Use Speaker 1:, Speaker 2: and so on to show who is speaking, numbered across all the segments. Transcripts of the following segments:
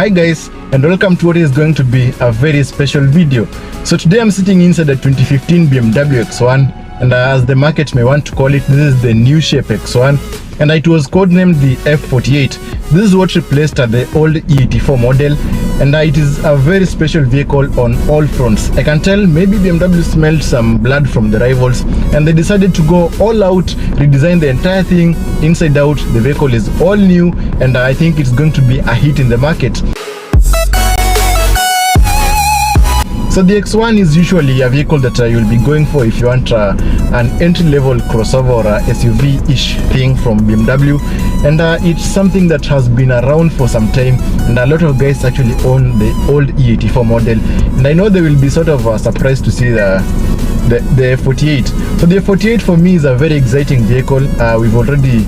Speaker 1: Hi guys, and welcome to what is going to be a very special video. So today I'm sitting inside the 2015 BMW X1, and as the market may want to call it, this is the new shape X1, and it was codenamed the F48. This is what replaced the old E84 model, and it is a very special vehicle on all fronts. I can tell maybe BMW smelled some blood from the rivals, and they decided to go all out, redesign the entire thing inside out. The vehicle is all new, and I think it's going to be a hit in the market. So the X1 is usually a vehicle that you'll be going for if you want an entry-level crossover or SUV-ish thing from BMW, and it's something that has been around for some time, and a lot of guys actually own the old E84 model, and I know they will be sort of surprised to see the F48. So the F48 for me is a very exciting vehicle. We've already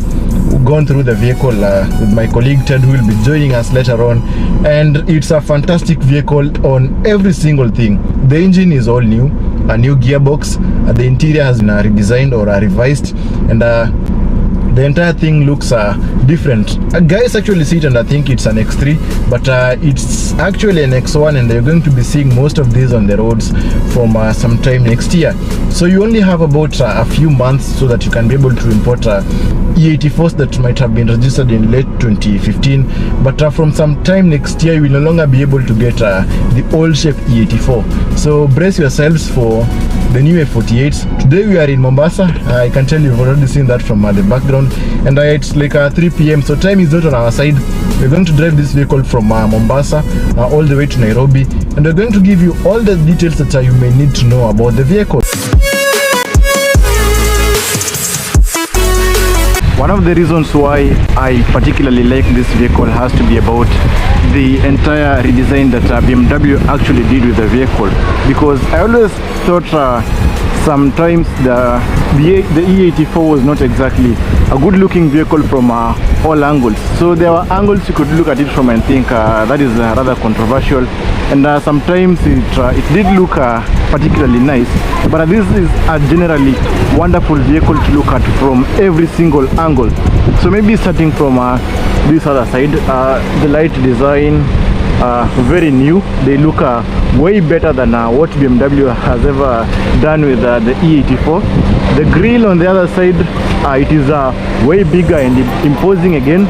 Speaker 1: gone through the vehicle with my colleague Ted, who will be joining us later on, and it's a fantastic vehicle on every single thing. The engine is all new, a new gearbox, the interior has been redesigned or revised, and the entire thing looks different. Guys actually see it and I think it's an X3, but it's actually an X1, and you're going to be seeing most of these on the roads from some time next year. So you only have about a few months so that you can be able to import E84s that might have been registered in late 2015, but from some time next year you will no longer be able to get the old shape E84. So brace yourselves for the new F48s. Today we are in Mombasa. I can tell you've already seen that from the background, and it's like 3 p.m. so time is not on our side. We're going to drive this vehicle from Mombasa all the way to Nairobi, and we're going to give you all the details that you may need to know about the vehicle. One of the reasons why I particularly like this vehicle has to be about the entire redesign that BMW actually did with the vehicle, because I always thought sometimes the E84 was not exactly a good looking vehicle from all angles. So there were angles you could look at it from and think that is rather controversial, and sometimes it did look particularly nice, but this is a generally wonderful vehicle to look at from every single angle. So maybe starting from this other side, the light design, very new. They look way better than what BMW has ever done with the E84. The grille on the other side, it is way bigger and imposing again,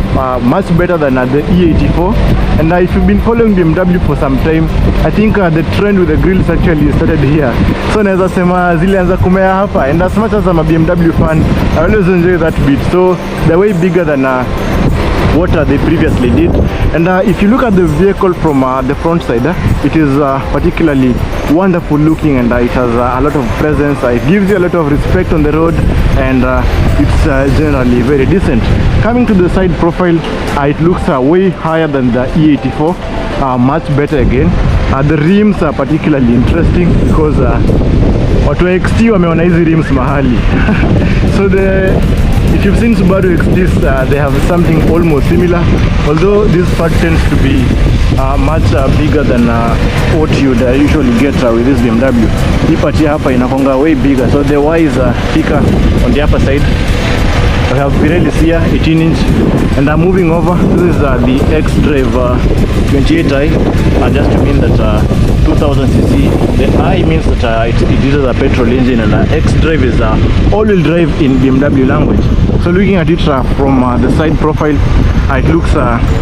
Speaker 1: much better than the E84. And if you've been following BMW for some time, I think the trend with the grills actually started here. So naweza sema zilianza kumea hapa, and as much as I'm a BMW fan, I always enjoy that bit. So they're way bigger than what they previously did. And if you look at the vehicle from the front side, it is particularly wonderful looking, and it has a lot of presence. It gives you a lot of respect on the road, and it's generally very decent. Coming to the side profile, it looks way higher than the E84, much better again. The rims are particularly interesting because watu wa XT wameona hizi rims mahali. So if you've seen Subaru XTs, they have something almost similar, although this part tends to be much bigger than what you'd usually get with this BMW. Hii part hapa inakonga way bigger, so the Y is thicker on the upper side. We have Pirelli here, 18-inch, and I'm moving over. This is the X-Drive 28i, just to mean that 2000cc. The I means that it uses a petrol engine, and X-Drive is all-wheel drive in BMW language. So looking at it from the side profile, it looks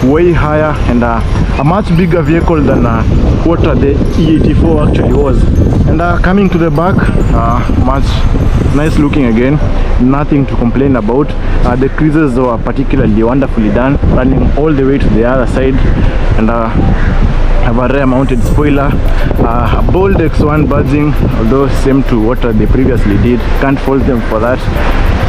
Speaker 1: way higher and a much bigger vehicle than what the E84 actually was. And coming to the back, much nice looking again, nothing to complain about. The creases were particularly wonderfully done, running all the way to the other side, and have a rear mounted spoiler, a bold X1 badging, although same to what they previously did, can't fault them for that.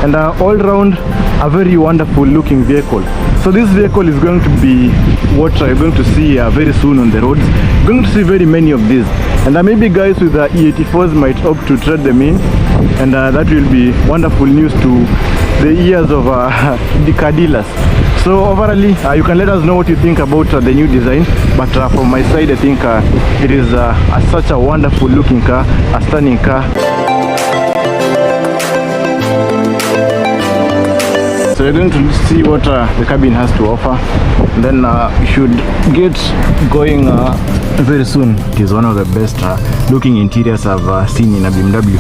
Speaker 1: And all round a very wonderful looking vehicle. So this vehicle is going to be what you're going to see very soon on the roads. You're going to see very many of these, and maybe guys with the E84s might opt to trade them in, and that will be wonderful news to the ears of the car dealers. So overall, you can let us know what you think about the new design, but from my side, I think it is such a wonderful looking car, a stunning car. So So you're going to see what the cabin has to offer. And then you should get going very soon. It is one of the best looking interiors I've seen in a BMW.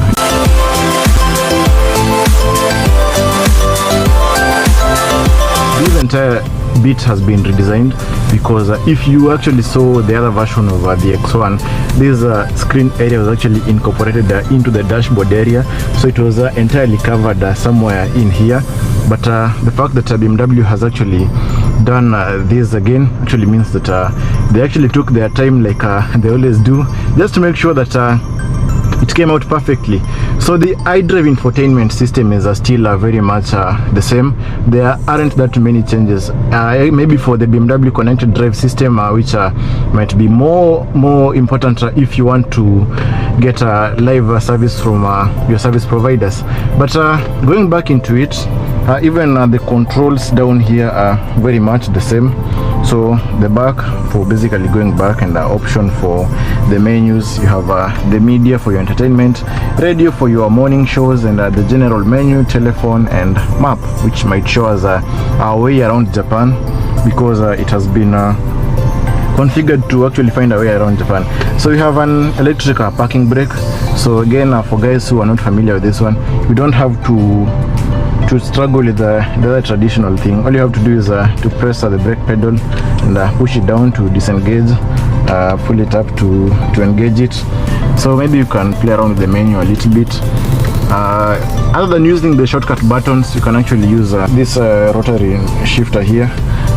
Speaker 1: This entire bit has been redesigned because if you actually saw the other version of the X1, this screen area was actually incorporated into the dashboard area, so it was entirely covered somewhere in here. But the fact that BMW has actually done this again actually means that they actually took their time, like they always do, just to make sure that it came out perfectly. So the iDrive infotainment system is still very much the same. There aren't that many changes, maybe for the BMW connected drive system, which might be more important if you want to get a live service from your service providers. But going back into it, even the controls down here are very much the same. So the back for basically going back, and the option for the menus. You have the media for your entertainment, radio for your morning shows, and the general menu, telephone, and map, which might show us our way around Japan, because it has been configured to actually find a way around Japan. So we have an electric parking brake. So again, for guys who are not familiar with this one, you don't have to struggle with the other traditional thing. All you have to do is to press the brake pedal and push it down to disengage, pull it up to engage it. So maybe you can play around with the menu a little bit. Other than using the shortcut buttons, you can actually use this rotary shifter here,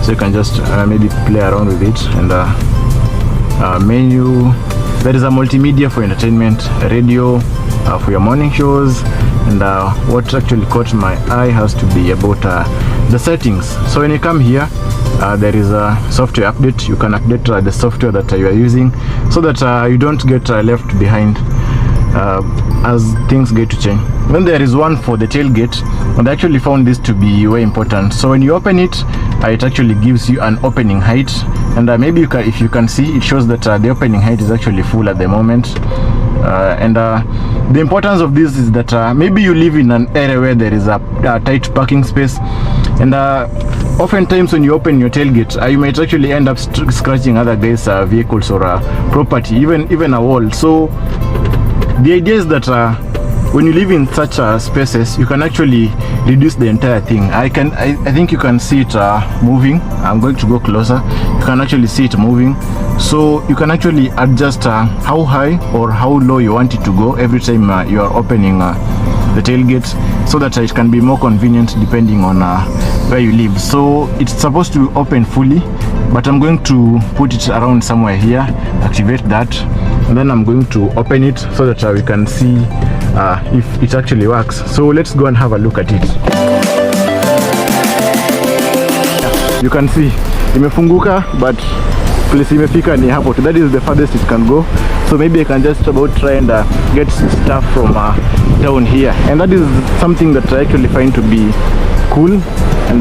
Speaker 1: so you can just maybe play around with it. And menu, there is a multimedia for entertainment, radio for your morning shows. And what actually caught my eye has to be about the settings. So when you come here, there is a software update. You can update the software that you are using, so that you don't get left behind as things get to change. Then there is one for the tailgate, and I actually found this to be very important. So when you open it, it actually gives you an opening height, and maybe you can, if you can see, it shows that the opening height is actually full at the moment. The importance of this is that maybe you live in an area where there is a tight parking space, and oftentimes when you open your tailgate, you might actually end up scratching other guys' vehicles or property, even a wall. So the idea is that when you live in such spaces, you can actually reduce the entire thing. I think you can see it moving. I'm going to go closer. You can actually see it moving. So you can actually adjust how high or how low you want it to go every time you are opening the tailgate, so that it can be more convenient depending on where you live. So it's supposed to open fully, but I'm going to put it around somewhere here, activate that, and then I'm going to open it so that we can see if it actually works. So let's go and have a look at it. You can see imefunguka, but place imefika ni hapo. That is the farthest it can go. So maybe I can just about try and get stuff from down here, and that is something that I actually find to be cool, and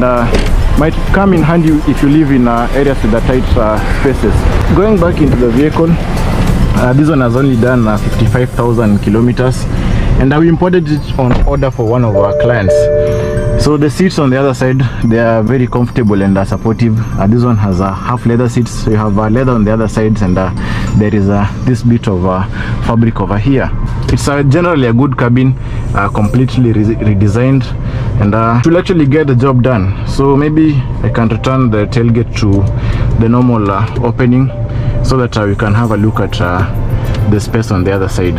Speaker 1: might come in handy if you live in areas with the tight spaces. Going back into the vehicle, this one has only done 55,000 kilometers, and we imported it on order for one of our clients. So the seats on the other side, they are very comfortable and supportive. This one has half leather seats, so you have leather on the other sides, and there is this bit of fabric over here. It's generally a good cabin, completely redesigned, and it will actually get the job done. So maybe I can return the tailgate to the normal opening, so that we can have a look at the space on the other side.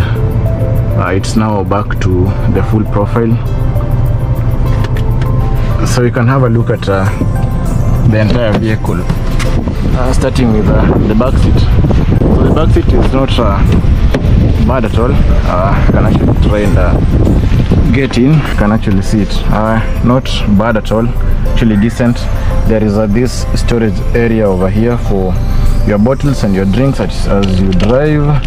Speaker 1: It's now back to the full profile, so you can have a look at the entire vehicle, starting with the back seat. So the back seat is not bad at all. You can actually try and get in. You can actually see it. Not bad at all, actually decent. There is this storage area over here for your bottles and your drinks as you drive,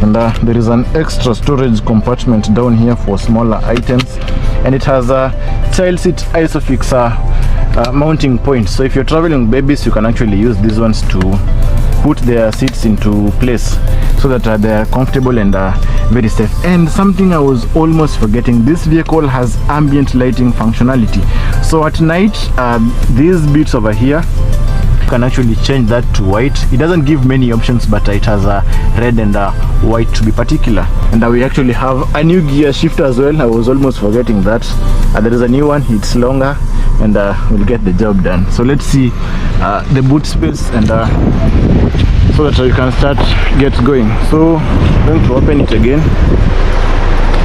Speaker 1: and there is an extra storage compartment down here for smaller items, and it has a child seat isofix mounting point. So if you're traveling with babies, you can actually use these ones to put their seats into place so that they are comfortable and very safe. And something I was almost forgetting, this vehicle has ambient lighting functionality. So at night, these bits over here, you can actually change that to white. It doesn't give many options, but it has a red and white to be particular. And we actually have a new gear shifter as well. I was almost forgetting that. There is a new one, it's longer, and we'll get the job done. So let's see the boot space, and so that you can start get going. So I'm going to open it again.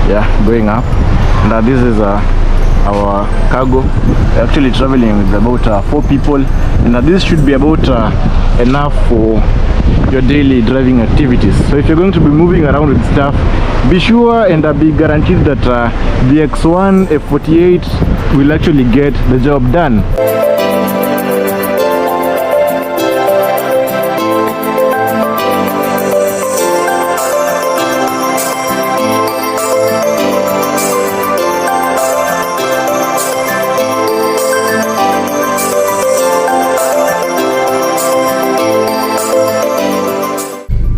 Speaker 1: Yeah, going up. And this is our cargo. We're actually traveling with about 4 people, and this should be about enough for your daily driving activities. So if you're going to be moving around with stuff, be sure and be guaranteed that the X1F48 will actually get the job done.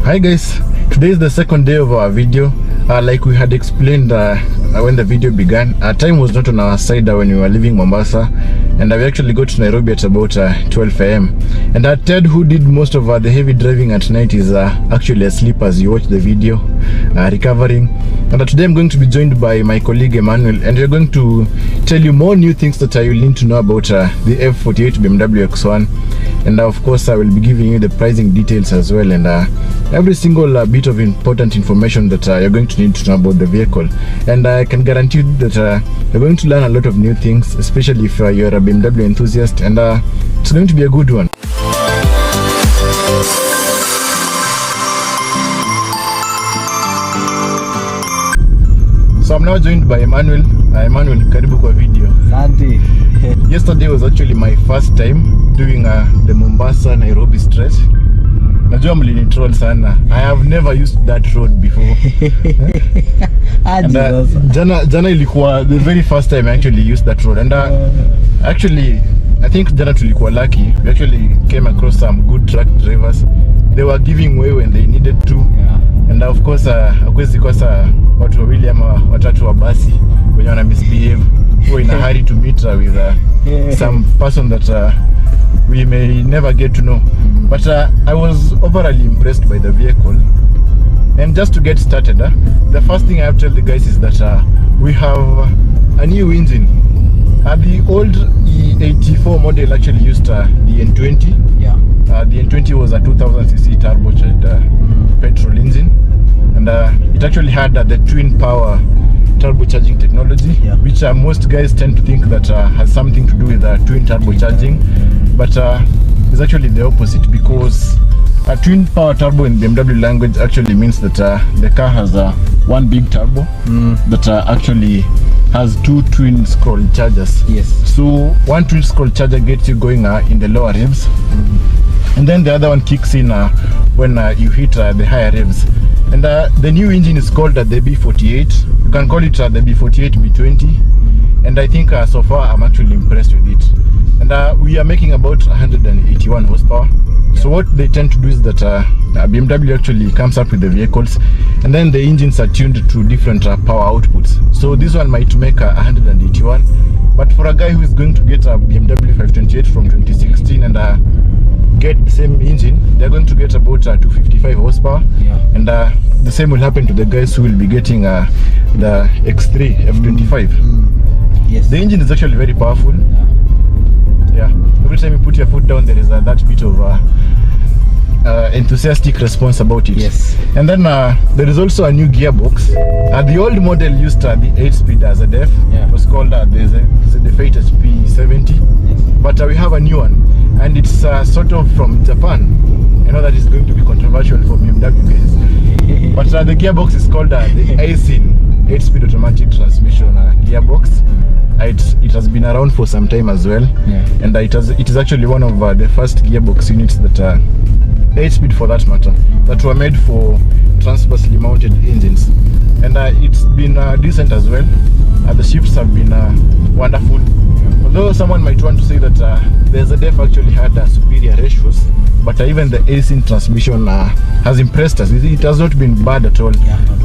Speaker 1: Hi guys, today is the second day of our video. Like we had explained when the video began, time was not on our side when we were leaving Mombasa, and we actually got to Nairobi at about 12 AM. And Ted, who did most of the heavy driving at night, is actually asleep as you watch the video, recovering. And today I'm going to be joined by my colleague Emmanuel, and we're going to tell you more new things that you'll need to know about the F48 BMW X1. And of course I will be giving you the pricing details as well, and every single bit of important information that you're going to need to know about the vehicle. And I can guarantee you that you're going to learn a lot of new things, especially if you're a BMW enthusiast, and it's going to be a good one. So I'm now joined by Emmanuel. Emmanuel, karibu kwa video.
Speaker 2: Asante.
Speaker 1: Yesterday was actually my first time doing the Mombasa-Nairobi stretch. Najua mlinitroll sana. I have never used that road before.
Speaker 2: And
Speaker 1: jana ilikuwa the very first time I actually used that road. And actually, I think jana tulikuwa lucky. We actually came across some good truck drivers. They were giving way when they needed to.
Speaker 2: Yeah.
Speaker 1: And of course, hakuwezi kosa watu wawili ama watatu wa basi wenye wana misbehave, who in a hurry to meet with some person that we may never get to know. But I was overall impressed by the vehicle. And just to get started, the first thing I have to tell the guys is that we have a new engine. The old E84 model actually used the N20.
Speaker 2: Yeah.
Speaker 1: The N20 was a 2000cc turbocharged petrol engine, and it actually had the twin power turbocharging technology,
Speaker 2: yeah,
Speaker 1: which most guys tend to think that has something to do with twin turbocharging, but it's actually the opposite, because a twin power turbo in BMW language actually means that the car has one big turbo that actually has 2 twin scroll chargers.
Speaker 2: Yes. So
Speaker 1: one twin scroll charger gets you going in the lower revs, and then the other one kicks in when you hit the higher revs. And the new engine is called the B48. You can call it the B48 B20. And I think so far I'm actually impressed with it. And we are making about 181 horsepower. Yeah. So what they tend to do is that BMW actually comes up with the vehicles, and then the engines are tuned to different power outputs. So this one might make 181, but for a guy who is going to get a BMW 528 from 2016 and get the same engine, they're going to get about 255 horsepower.
Speaker 2: Yeah. And
Speaker 1: the same will happen to the guys who will be getting the X3 F25.
Speaker 2: Yes.
Speaker 1: The engine is actually very powerful. Yeah. Every time you put your foot down, there is that bit of enthusiastic response about it.
Speaker 2: Yes.
Speaker 1: And then there is also a new gearbox. The old model used the 8-speed as a def.
Speaker 2: Yeah.
Speaker 1: It was called the Fate HP70.
Speaker 2: Yes.
Speaker 1: But we have a new one, and it's sort of from Japan. I know that is going to be controversial for BMW guys. But the gearbox is called the Aisin 8-speed automatic transmission gearbox. It has been around for some time as well. Yeah. And it is actually one of the first gearbox units that 8-speed for that matter, that were made for transversely mounted engines. And it's been decent as well. The shifts have been wonderful. Although someone might want to say that the ZF actually had superior ratios, but even the AC transmission has impressed us. It has not been bad at all.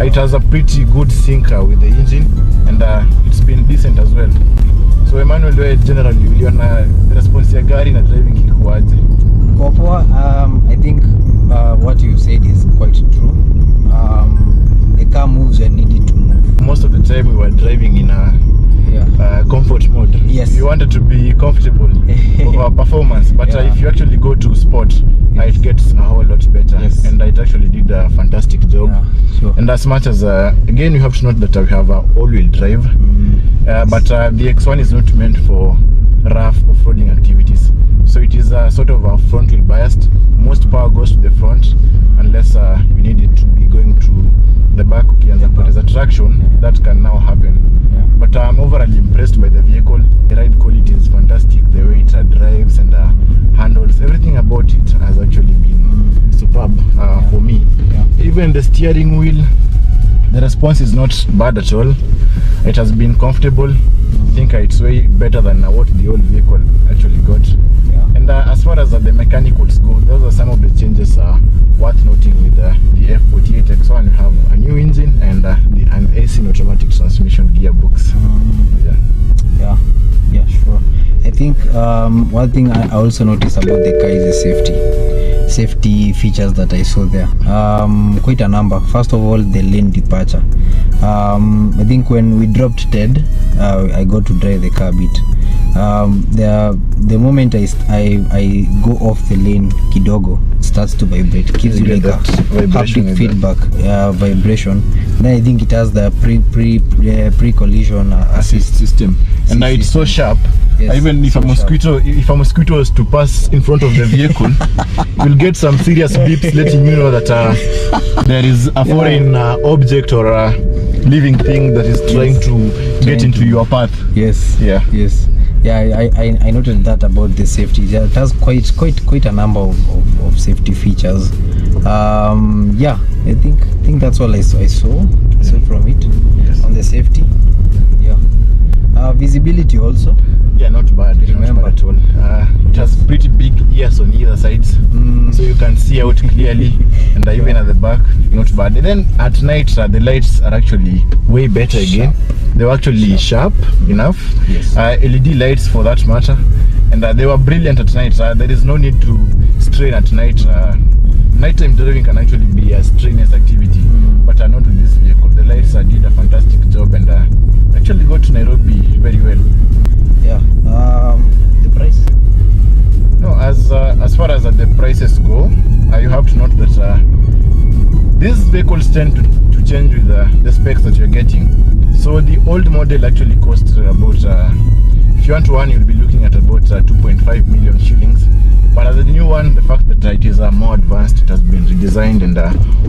Speaker 1: It has a pretty good sync with the engine, and it's been decent as well. So Emmanuel, generally uliona response ya gari na driving kikuaje?
Speaker 2: Kwa poa, I think what you said is quite true. The car moves when needed to move.
Speaker 1: Most of the time we were driving in a comfort mode.
Speaker 2: Yes.
Speaker 1: We wanted to be comfortable of our performance, but if you actually go to sport, it gets a whole lot better.
Speaker 2: Yes.
Speaker 1: And it actually did a fantastic job.
Speaker 2: Sure.
Speaker 1: And as much as again, you have to note that we have all-wheel drive, but the X1 is not meant for rough off-roading activities. So it is sort of front-wheel biased. Most power goes to the front, unless you need it to be going to the back. But as a traction, that can now happen. But I'm overall impressed by the vehicle. The ride quality is fantastic. The way it drives and handles, everything about it has actually been superb for me. Even the steering wheel, the response is not bad at all. It has been comfortable. I think it's way better than what the old vehicle actually got. And as far as the mechanicals go, those are some of the changes worth noting with the F48 X1. You have a new engine and an AC automatic transmission gearbox.
Speaker 2: Yeah, sure. I think one thing I also noticed about the car is the safety features that I saw there. Quite a number. First of all, the lane departure. I think when we dropped Ted, I got to drive the car a bit. The moment I go off the lane, kidogo, it starts to vibrate. It gives you like a haptic feedback, vibration. Then I think it has the pre-collision assist
Speaker 1: system, and it's so sharp.
Speaker 2: Yes,
Speaker 1: even if a mosquito was to pass in front of the vehicle, you'll get some serious beeps letting you know that there is a foreign object or a living thing that is trying to get into your path.
Speaker 2: Yes. I noted that about the safety. It has quite a number of safety features. I think that's all I saw from it. On the safety. Visibility also.
Speaker 1: Not bad. Remember at all. It has pretty big ears on either sides, so you can see out clearly, and even at the back, not bad. And then at night, the lights are actually way better again. They were actually sharp enough.
Speaker 2: Yes.
Speaker 1: LED lights for that matter, and they were brilliant at night. There is no need to strain at night. Nighttime driving can actually be a strenuous activity, but not with this vehicle. The lights did a fantastic job and actually got to Nairobi very well.
Speaker 2: The price?
Speaker 1: No, as far as the prices go, you have to note that these vehicles tend to change with the specs that you're getting. So the old model actually costs about, if you want one, you'll be looking at about 2.5 million shillings. But as a new one, the fact that it is more advanced, it has been redesigned and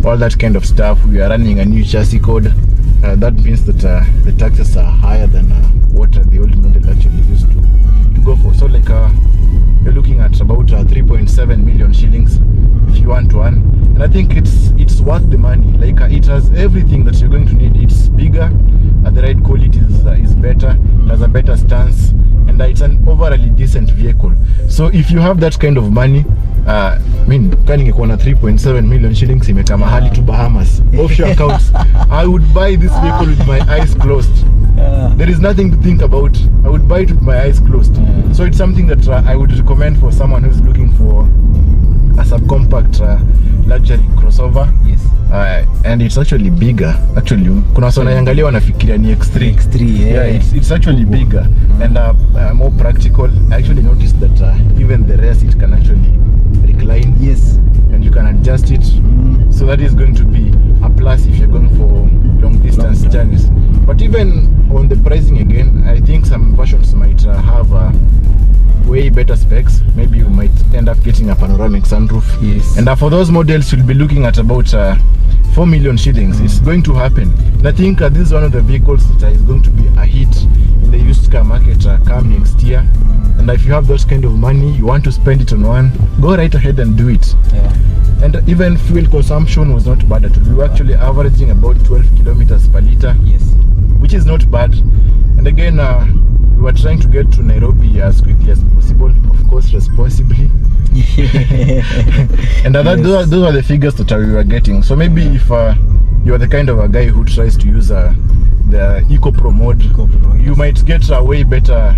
Speaker 1: all that kind of stuff. We are running a new chassis code. That means that the taxes are higher than what the old model actually used to go for. So like you're looking at about 3.7 million shillings if you want one. And I think it's worth the money. Like it has everything that you're going to need. It's bigger, the ride quality is better, it has a better stance, and it's an overall decent vehicle. So if you have that kind of money, kani ingekuwa na 3.7 million shillings imeka mahali to Bahamas offshore accounts, I would buy this vehicle with my eyes closed. There is nothing to think about. I would buy it with my eyes closed. So it's something that I would recommend for someone who's looking for a subcompact luxury crossover.
Speaker 2: Yes.
Speaker 1: And it's actually bigger. Actually, kuna watu wanaangalia wanafikiria ni X3. It's actually bigger and more practical. I actually noticed that even the rest, it can actually recline.
Speaker 2: Yes.
Speaker 1: And you can adjust it. So that is going to be a plus if you're going for long distance journeys. But even on the pricing again, I think some versions might have way better specs. Maybe you might end up getting a panoramic sunroof.
Speaker 2: Yes.
Speaker 1: And for those models, you'll be looking at about 4 million shillings. It's going to happen. And I think this is one of the vehicles that is going to be a hit in the used car market come next year. And if you have those kind of money, you want to spend it on one, go right ahead and do it. And even fuel consumption was not bad at all. We were actually averaging about 12 kilometers per liter.
Speaker 2: Yes.
Speaker 1: Which is not bad. And again, we were trying to get to Nairobi as quickly as possible, of course responsibly. And those are the figures that we were getting. So maybe if you are the kind of a guy who tries to use the Eco-Pro mode, you might get way better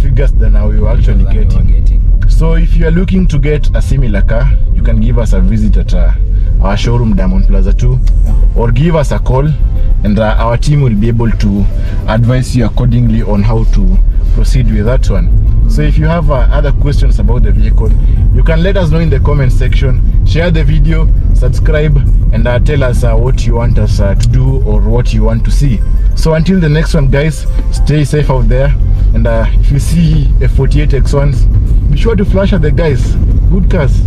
Speaker 1: figures than we were actually getting. So if you are looking to get a similar car, you can give us a visit at our showroom Diamond Plaza 2, or give us a call, and our team will be able to advise you accordingly on how to proceed with that one. So if you have other questions about the vehicle, you can let us know in the comment section, share the video, subscribe, and tell us what you want us to do or what you want to see. So until the next one, guys, stay safe out there, and if you see a 48 X1s, be sure to flash at the guys. Good cars.